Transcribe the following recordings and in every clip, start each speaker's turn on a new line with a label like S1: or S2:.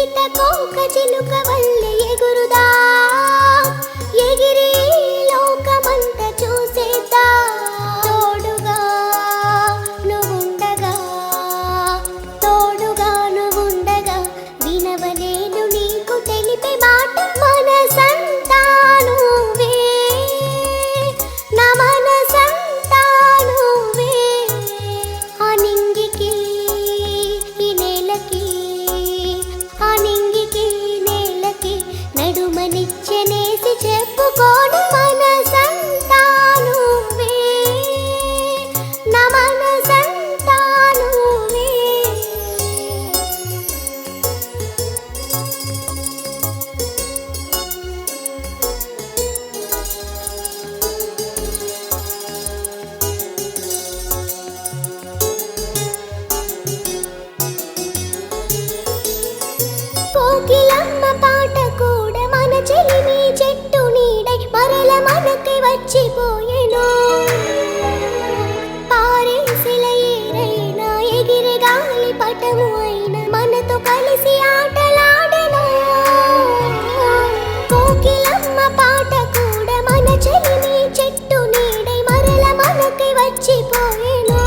S1: సీతకోక చిలుక వల్లే ఎగురుదా ఎగిరి లోకమంత చూసేదా తోడుగా నువ్వుండగా తోడుగా నువ్వుండగా వినవలేను నీకు తెలిపే మాట మనసంతా నువ్వే నా మనసంతా నువ్వే ఆ నింగికి ఈ నేలకి ఆ నింగికి నేలకి నడుమనిచ్చెనేసి చెప్పుకోను మనసంతా నువ్వే నా మనసంతా నువ్వే కోకిలమ్మ పాట కూడా మన చెలిమి చెట్టు నీడై మరల మనకి వచ్చిపోయెను పారేసిల ఏరైనా ఎగిరి గాలి పటము అయిన మనతో కలిసి ఆటలాడెను కోకిలమ్మ పాట కూడా మన చెలిమి చెట్టు నీడై మరల మనకి వచ్చిపోయెను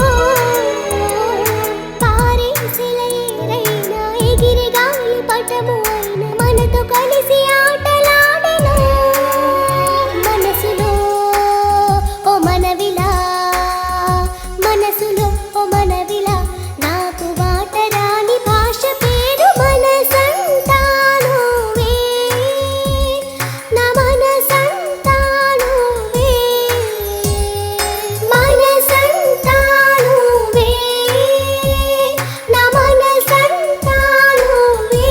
S1: పారేసిల ఏరైనా ఎగిరి గాలి పటము అయిన మనతో కలిసి ఆటలాడెను మనసులో ఓ మనవిలా మనసులో ఓ మనవిలా నాకు మాట రాని భాష పేరు మనసంతా నువ్వే నా మనసంతా నువ్వే మనసంతా నువ్వే నా మనసంతా నువ్వే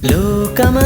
S2: లోకమ